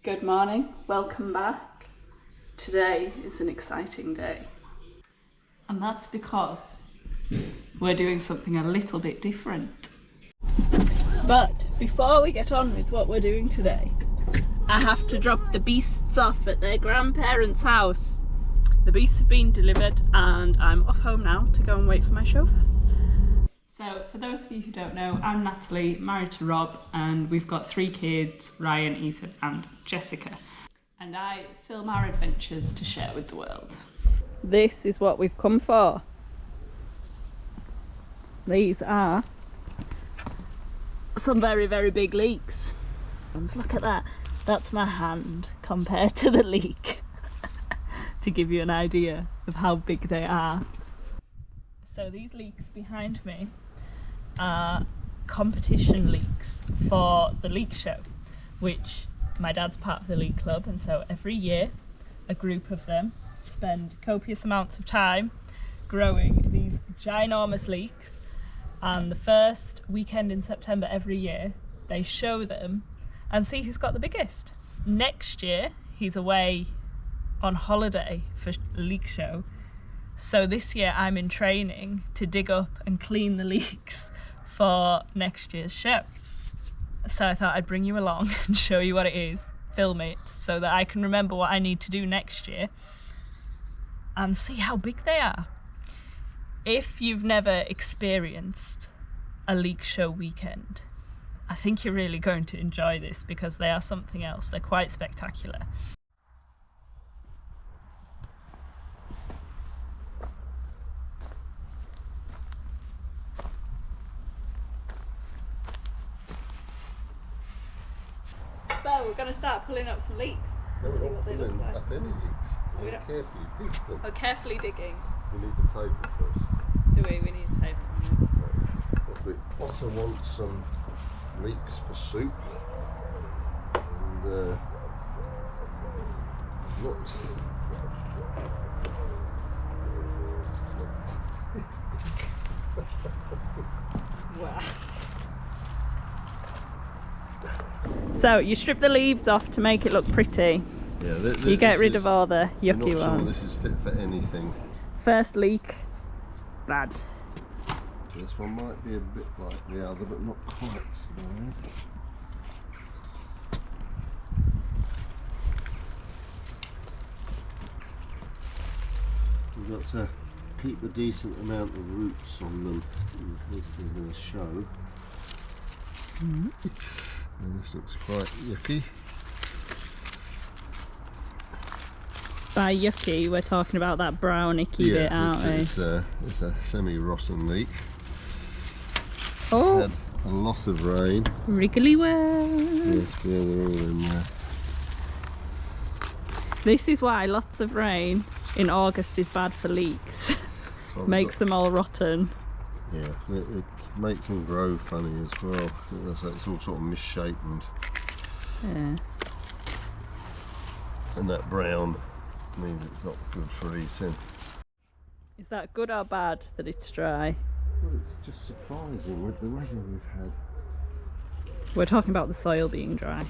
Good morning, welcome back. Today is an exciting day. And that's because we're doing something a little bit different. But before we get on with what we're doing today, I have to drop the beasts off at their grandparents' house. The beasts have been delivered and I'm off home now to go and wait for my chauffeur. So for those of you who don't know, I'm Natalie, married to Rob, and we've got 3 kids, Ryan, Ethan and Jessica. And I film our adventures to share with the world. This is what we've come for. These are some very, very big leeks. Look at that. That's my hand compared to the leek. To give you an idea of how big they are. So these leeks behind me are competition leeks for the Leek show, which my dad's part of the Leek club, and so every year a group of them spend copious amounts of time growing these ginormous leeks, and the first weekend in September every year they show them and see who's got the biggest. Next year he's away on holiday for the Leek show, so this year I'm in training to dig up and clean the leeks for next year's show. So I thought I'd bring you along and show you what it is, film it, so that I can remember what I need to do next year and see how big they are. If you've never experienced a Leek show weekend, I think you're really going to enjoy this because they are something else. They're quite spectacular. So we're going to start pulling up some leeks. No, See we're what not they look pulling like. up any leeks. We're carefully dig them. We're carefully digging. We need the table first. Do we? We need a table. But Otter wants some leeks for soup. And what? Wow. So you strip the leaves off to make it look pretty. Yeah, You get rid of all the yucky I'm not ones. sure this is fit for anything. First leek, bad. This one might be a bit like the other, but not quite so bad. We've got to keep a decent amount of roots on them in case they're going to show. And this looks quite yucky. By yucky, we're talking about that brown icky bit, aren't we? It's a semi-rotten leek. Oh, Had a lot of rain. wriggly well. Yes, yeah, they're all in there. This is why lots of rain in August is bad for leeks. Makes them all rotten. Yeah, it makes them grow funny as well. It's all sort of misshapen. Yeah. And that brown means it's not good for eating. Is that good or bad that it's dry? Well, it's just surprising with the weather we've had. We're talking about the soil being dry.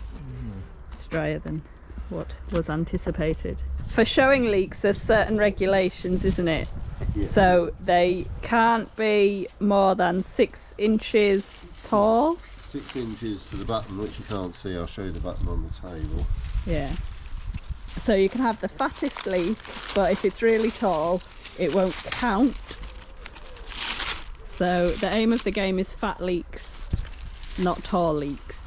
It's drier than what was anticipated. For showing leeks, there's certain regulations, isn't it? Yeah. So they can't be more than 6 inches tall. 6 inches to the button, which you can't see. I'll show you the button on the table. Yeah. So you can have the fattest leek, but if it's really tall, it won't count. So the aim of the game is fat leeks, not tall leeks.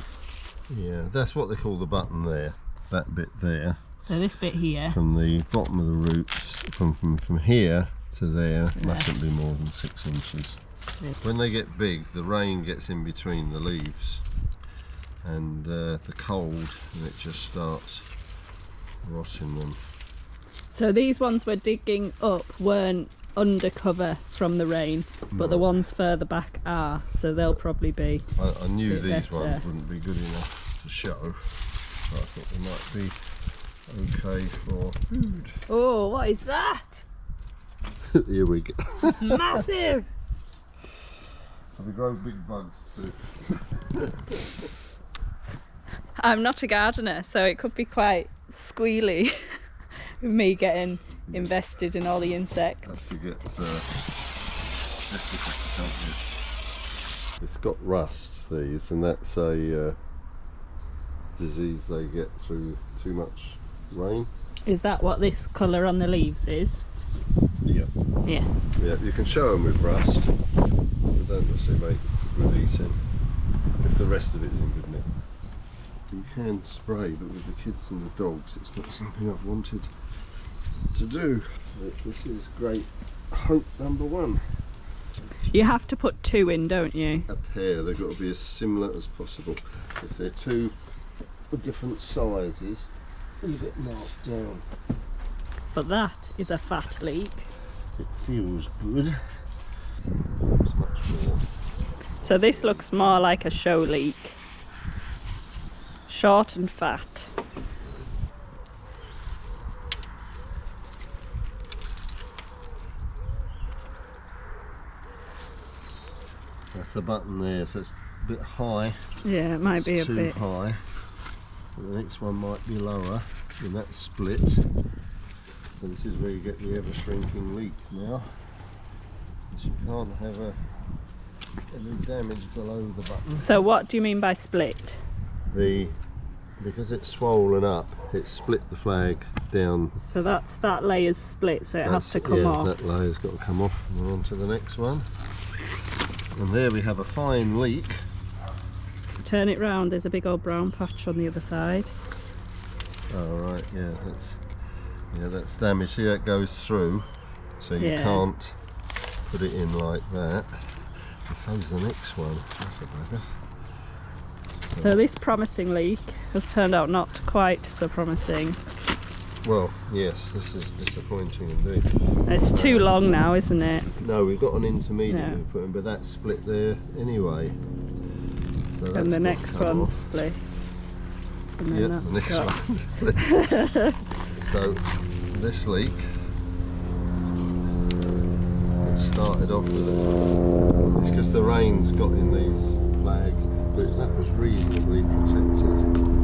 Yeah, that's what they call the button there. That bit there. So this bit here. From the bottom of the roots, from here to there, mustn't be more than 6 inches. Yeah. When they get big, the rain gets in between the leaves and the cold, and it just starts rotting them. So these ones we're digging up weren't under cover from the rain, but the ones further back are, so they'll probably be I knew bit these better. ones wouldn't be good enough to show, but I thought they might be okay for food. Oh, what is that? Here we go. It's massive. So they grow big bugs too. I'm not a gardener, so it could be quite squealy with me getting invested in all the insects. Have to get it's got rust, these, and that's a disease they get through too much rain. Is that what this colour on the leaves is? Yeah. Yeah. Yeah, you can show them with rust. They don't necessarily make good eating if the rest of it is in good nick. You can spray, but with the kids and the dogs, it's not something I've wanted to do. But this is great hope number one. You have to put 2 in, don't you? A pair, they've got to be as similar as possible. If they're 2 different sizes, you get marked down. But that is a fat leek. It feels good. It's much more. So this looks more like a show leek. Short and fat. That's the button there, so it's a bit high. Yeah, it might be a too bit high. But the next one might be lower, and that's split. So this is where you get the ever shrinking leek now. Because you can't have any damage below the button. So what do you mean by split? Because it's swollen up, it's split the flag down. So that layer's split, so it has to come off. That layer's got to come off, and we're on to the next one. And there we have a fine leek. Turn it round, there's a big old brown patch on the other side. Oh right, yeah, that's damage. See, that goes through, so you can't put it in like that. And so's the next one. That's a bugger. So this promising leek has turned out not quite so promising. Well, yes, this is disappointing indeed. It's too long now, isn't it? No, we've got an intermediate we put in, but that's split there anyway. So And the next one's split. And then the next got... one's split. So this leek, it started off with it. It's because the rain's got in these flags, but that was reasonably protected.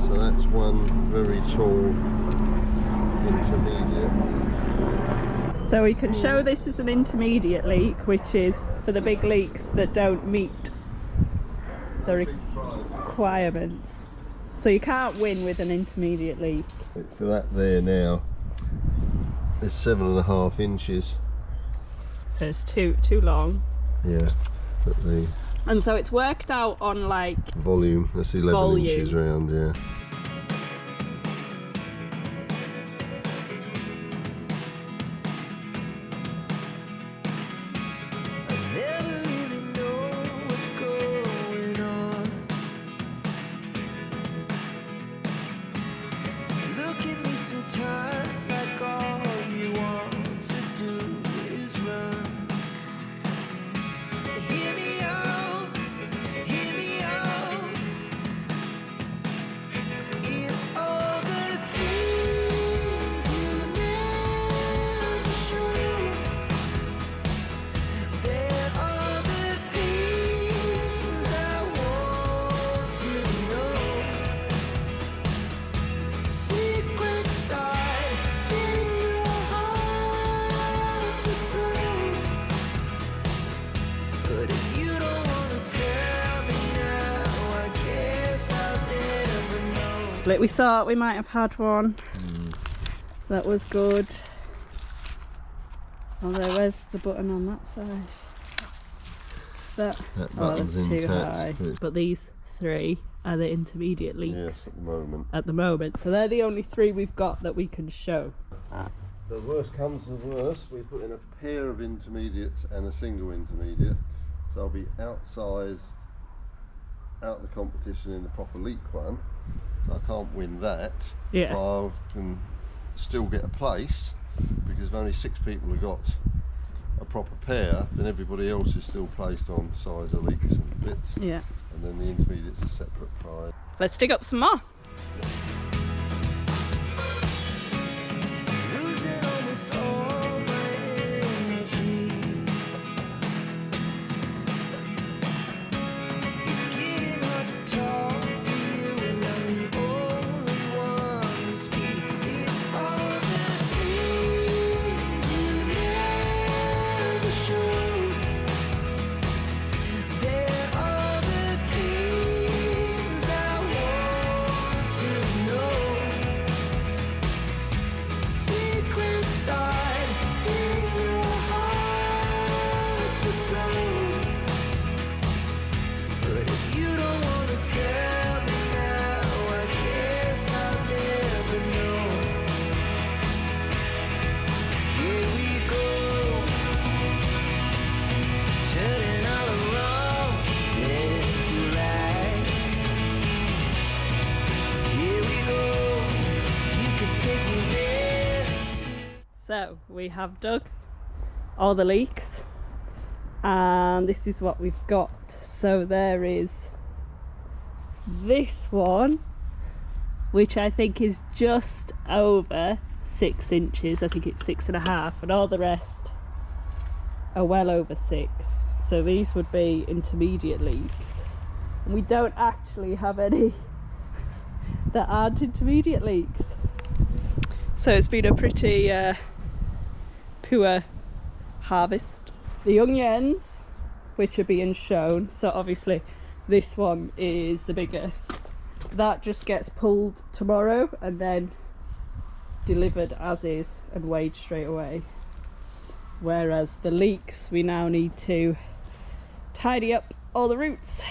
So that's one very tall intermediate. So we can show this as an intermediate leek, which is for the big leeks that don't meet the requirements. So you can't win with an intermediate leek. So that there now is 7.5 inches. So it's too long. Yeah, but the and so it's worked out on like volume. That's 11 inches round. Yeah. We thought we might have had one. That was good. Although where's the button on that side? That button's that's too intact, high. But these 3 are the intermediate leeks. Yes, at the moment. So they're the only 3 we've got that we can show. The worst comes to the worst, we put in a pair of intermediates and a single intermediate. So I'll be outsized out of the competition in the proper leek one. So I can't win that. Yeah. But I can still get a place, because if only 6 people have got a proper pair, then everybody else is still placed on size of leeks and bits. Yeah. And then the intermediate's a separate prize. Let's dig up some more. So we have dug all the leeks and this is what we've got. So there is this one, which I think is just over 6 inches. I think it's 6.5, and all the rest are well over 6. So these would be intermediate leeks. And we don't actually have any that aren't intermediate leeks. So it's been a pretty poor harvest. The onions, which are being shown, so obviously this one is the biggest, that just gets pulled tomorrow and then delivered as is and weighed straight away. Whereas the leeks, we now need to tidy up all the roots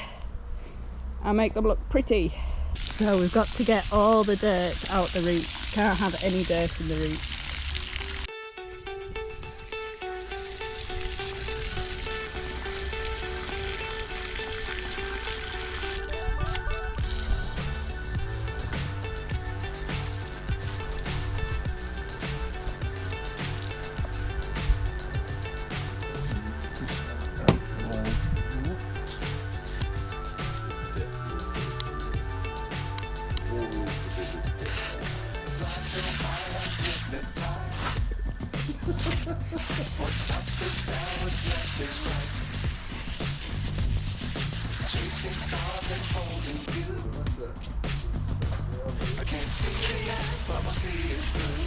and make them look pretty. So we've got to get all the dirt out the roots. Can't have any dirt in the roots. Chasing stars and holding you. I can't see it yet, but I'll see it through.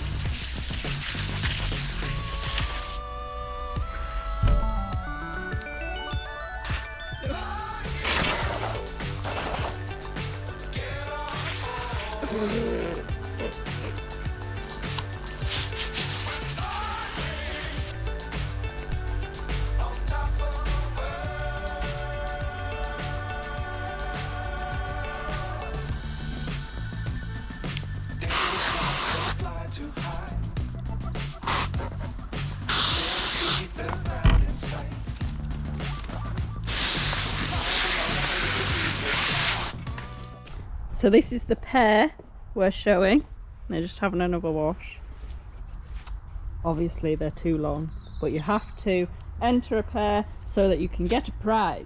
So this is the pair we're showing. They're just having another wash. Obviously they're too long, but you have to enter a pair so that you can get a prize.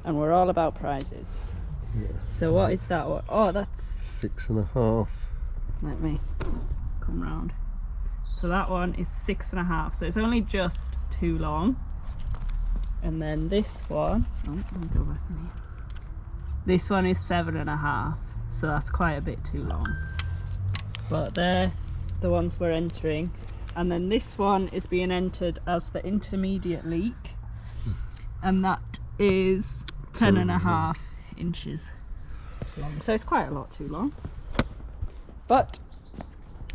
And we're all about prizes. Yeah. So what is that one? Oh, that's 6.5. Let me come round. So that one is 6.5. So it's only just too long. And then this one, oh, let me go back in here. This one is 7.5. So that's quite a bit too long. But they're the ones we're entering. And then this one is being entered as the intermediate leek. And that is 10.5 inches long. So it's quite a lot too long. But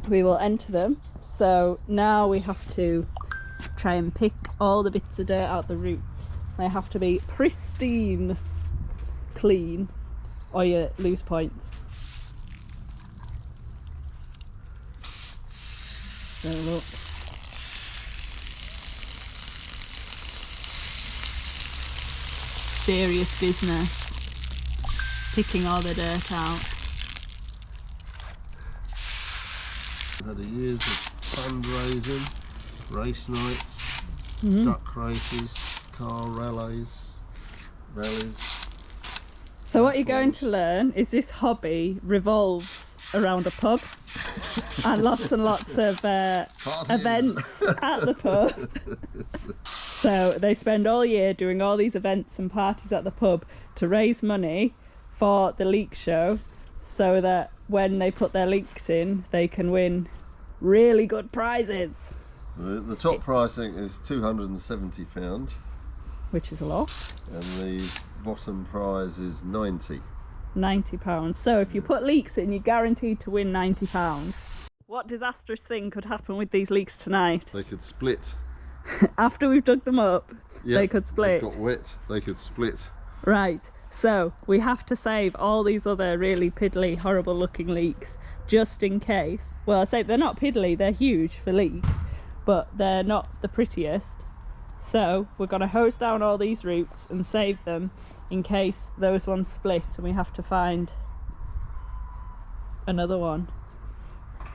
we will enter them. So now we have to try and pick all the bits of dirt out the roots. They have to be pristine clean or you lose points. So look. Serious business. Picking all the dirt out. We've had a years of fundraising, race nights, duck races, car rallies. So what you're going to learn is this hobby revolves around a pub and lots of events at the pub. So they spend all year doing all these events and parties at the pub to raise money for the leek show, so that when they put their leeks in, they can win really good prizes. The top prize, I think, is £270, which is a lot. and the bottom prize is £90. £90. So if you put leeks in, you're guaranteed to win £90. What disastrous thing could happen with these leeks tonight? They could split. After we've dug them up, they could split. They got wet, they could split. Right, so we have to save all these other really piddly, horrible looking leeks just in case. Well, I say they're not piddly, they're huge for leeks, but they're not the prettiest. So we're going to hose down all these roots and save them in case those ones split and we have to find another one.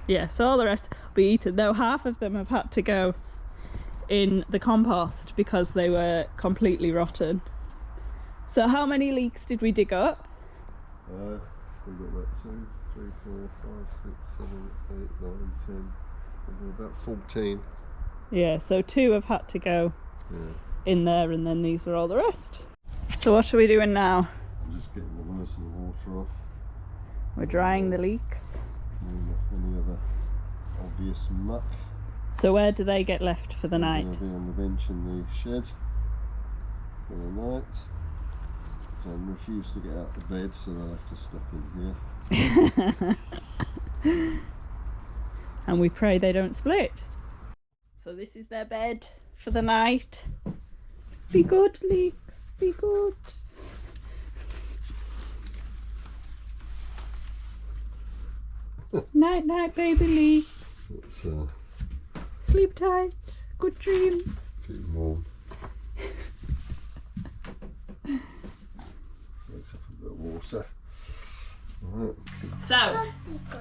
Yeah, so all the rest, be eaten, though half of them have had to go in the compost because they were completely rotten. So how many leeks did we dig up? We've got about 2, 3, 4, 5, 6, 7, 8, 9, 10, about 14. Yeah, so 2 have had to go Yeah. in there, and then these are all the rest. So what are we doing now? I'm just getting the worst of the water off. We're drying the leeks. Cleaning off any other obvious muck. So where do they get left for the night? They'll be on the bench in the shed for the night. Jen refused to get out of bed, so they'll have to stop in here. And we pray they don't split. So this is their bed for the night. Be good, leeks, be good. Night, night, baby leeks. Let's Sleep tight. Good dreams. keep them warm. Soak up a bit of water. Alright. So,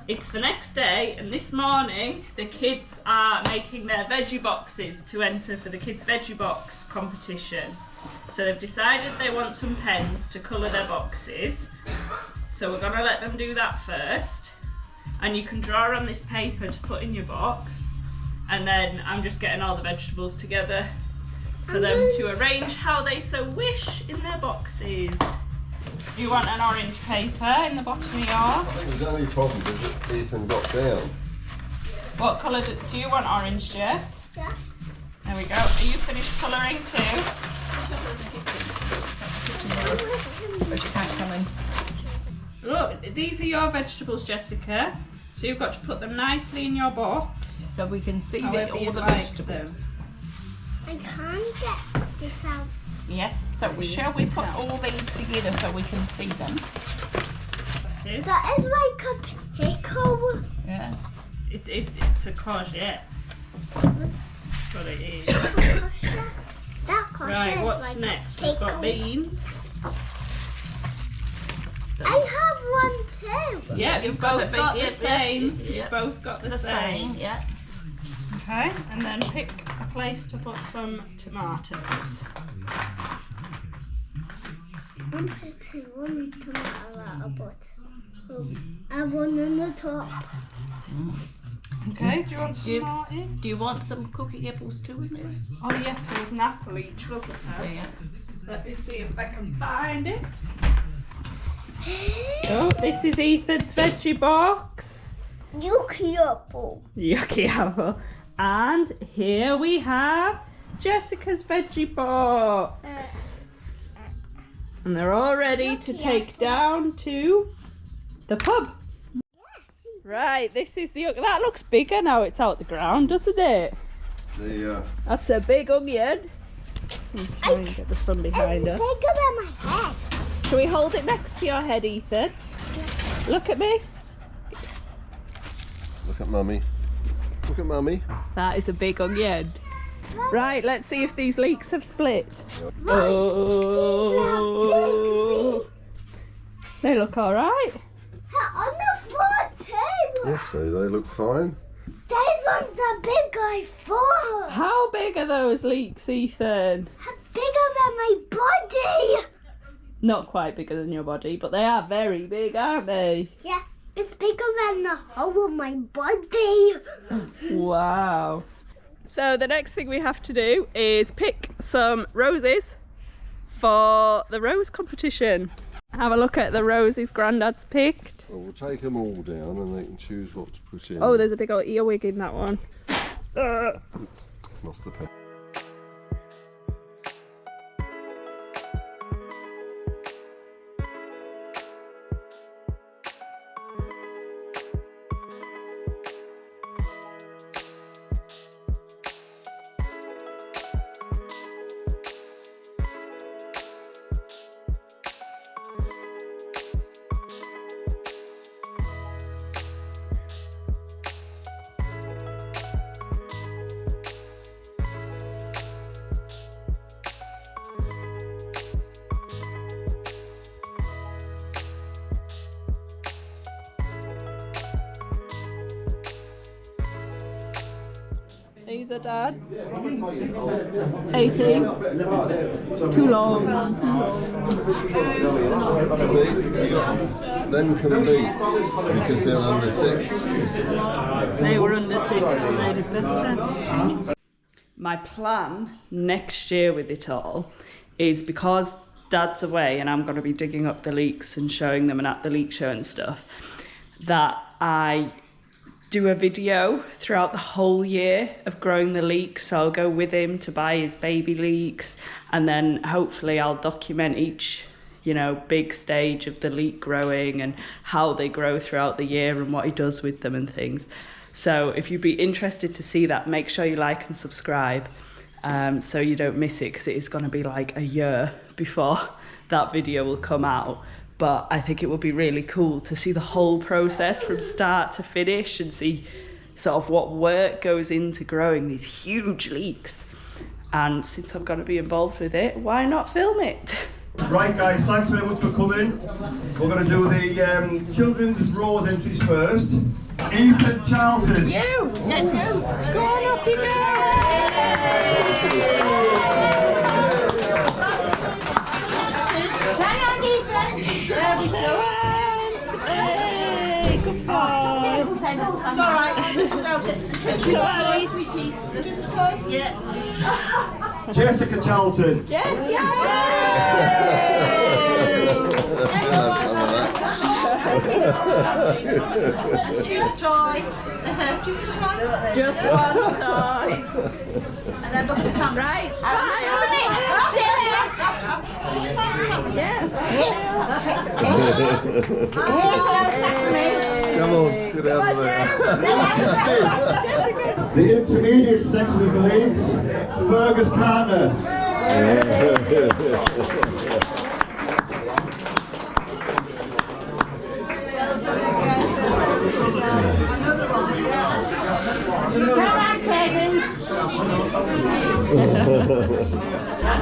it's the next day, and this morning the kids are making their veggie boxes to enter for the kids' veggie box competition. So they've decided they want some pens to colour their boxes. So we're going to let them do that first. And you can draw on this paper to put in your box. And then I'm just getting all the vegetables together for them to arrange how they so wish in their boxes. You want an orange paper in the bottom of yours? I think the only problem is that Ethan got down. What colour do you want? Orange, Jess? Yeah. There we go. Are you finished colouring too? But you can't come in. Look, these are your vegetables, Jessica. So you've got to put them nicely in your box. So we can see However all you'd the like vegetables. them. I can't get this out. Yeah, so shall we put all these together so we can see them? Okay. That is like a pickle. Yeah. It's a courgette. That's That's what it is. kosher. That kosher Right, is what's like next? a We've got pickle. beans. I have one too. Yeah, You've you've got both a big got the yes, same. yes, You've yeah. both got the The same. same, yeah. Okay, and then pick a place to put some tomatoes. I'm putting one tomato out, but I one on the top. Okay, do you want some Do you- more in? Do you want some cooking apples too in there? Oh yes, there was an apple each, wasn't there? Yeah. Let me see if I can find it. Oh, this is Ethan's veggie box. Yucky apple. Yucky apple. And here we have Jessica's veggie box. And they're all ready to Yucky take apple. down to the pub. Right, this is the... That looks bigger now it's out the ground, doesn't it? That's a big onion. I'm trying to get the sun behind It's us. bigger than my head. Can we hold it next to your head, Ethan? Look at me. Look at mummy. Look at mummy. That is a big onion. Right, let's see if these leeks have split. Oh, they look all right. On the floor too. Yes, they look fine. These ones are big I thought. How big are those leeks, Ethan? Bigger than my body. Not quite bigger than your body, but they are very big, aren't they? Yeah, it's bigger than the whole of my body. Wow. So the next thing we have to do is pick some roses for the rose competition. Have a look at the roses Grandad's picked. Well, we'll take them all down and they can choose what to put in. Oh, there's a big old earwig in that one. Lost the pen. are Dad's. 18. Too long. Them can be because they're under 6. They were under 6, so they did better. My plan next year with it all is, because Dad's away and I'm going to be digging up the leeks and showing them and at the leek show and stuff, that I do a video throughout the whole year of growing the leeks. So I'll go with him to buy his baby leeks, and then hopefully I'll document each, you know, big stage of the leek growing and how they grow throughout the year and what he does with them and things. So if you'd be interested to see that, make sure you like and subscribe so you don't miss it, because it is going to be like a year before that video will come out. But I think it would be really cool to see the whole process from start to finish and see sort of what work goes into growing these huge leeks. And since I'm going to be involved with it, why not film it? Right guys, thanks very much for coming. We're going to do the children's rose entries first. Ethan Charlton. You! That's you! Go on, up you go! There we go. Hey, good boy. It's alright, without it. It's alright. Sweetie. This is a toy? Yeah. Jessica Charlton. Yes, yeah. Choose a toy. Choose a toy. Just one toy. And then look at the camera. Right, smile. Yes. Come on, get out of there. The intermediate section of the leagues, Fergus Carter.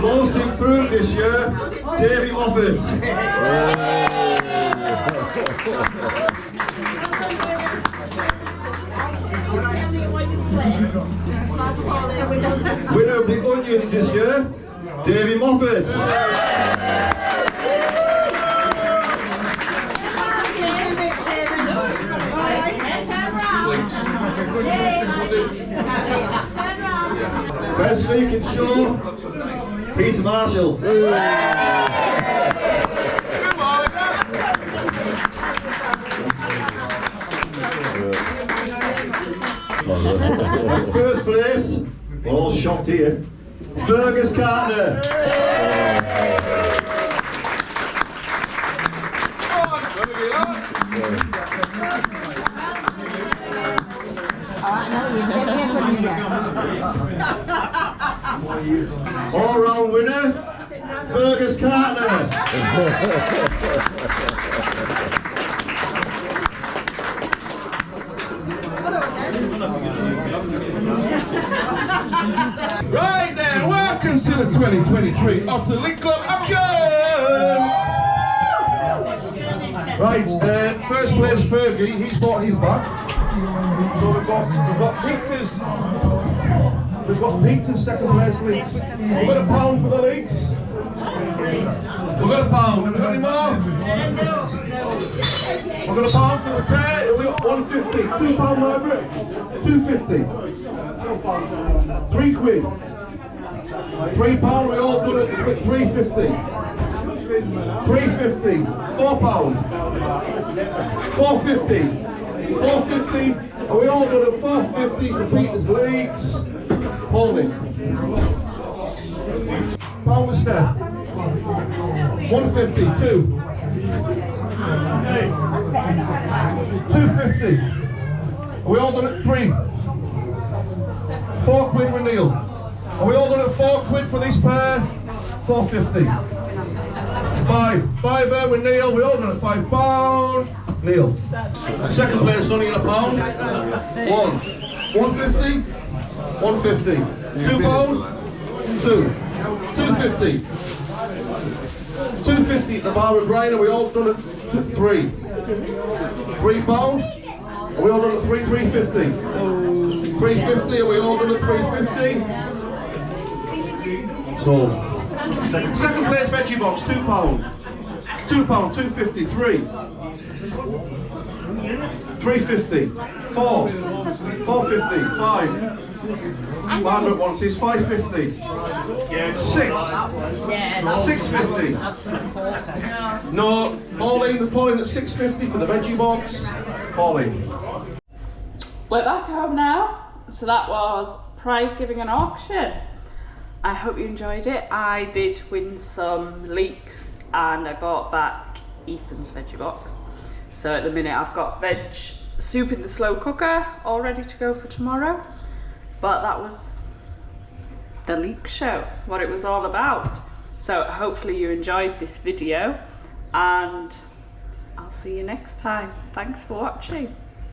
Most improved this year, Davy Moffat. Winner of the Onions this year, Davy Moffat. Best leak in show, Peter Marshall. And first place, we're all shocked here, Fergus Carter. All-round winner, Fergus Carter. Right then, welcome to the 2023 Otter Leek Club Action! Right, first place Fergie, he's bought his back. So we've got Peter's second place leeks. We've got £1 for the leeks. We've got £1. Have we got any more? We've got £1 for the pair. We've got £1.50. £2, Margaret. £2.50. £3. £3. We all done it. £3.50. £3.50. £4. £4.50. £4.50. And we all done it. £4.50 for Peter's leeks. Holding. Pound with step. 150, 2. 250. Are we all done at 3? 4 quid with Neil. Are we all done at 4 quid for this pair? 450. 5 with Neil. We all done at £5. Neil. Second place, Sonny in £1. 150. 150. £2. 2. 250. 250 at the bar with Brian, and we all done at 3. £3. And we all done at 3. 350. 350, are we all done at 350? Sold. Second place veggie box, £2. £2, 250, 3. 350, 4. 450, 5. 500 once is 550. 6. 650. No, Pauline at 650 for the veggie box. Pauline. We're back home now. So that was prize giving and auction. I hope you enjoyed it. I did win some leeks and I bought back Ethan's veggie box. So at the minute I've got veg soup in the slow cooker all ready to go for tomorrow. But that was the leek show, what it was all about. So hopefully you enjoyed this video and I'll see you next time. Thanks for watching.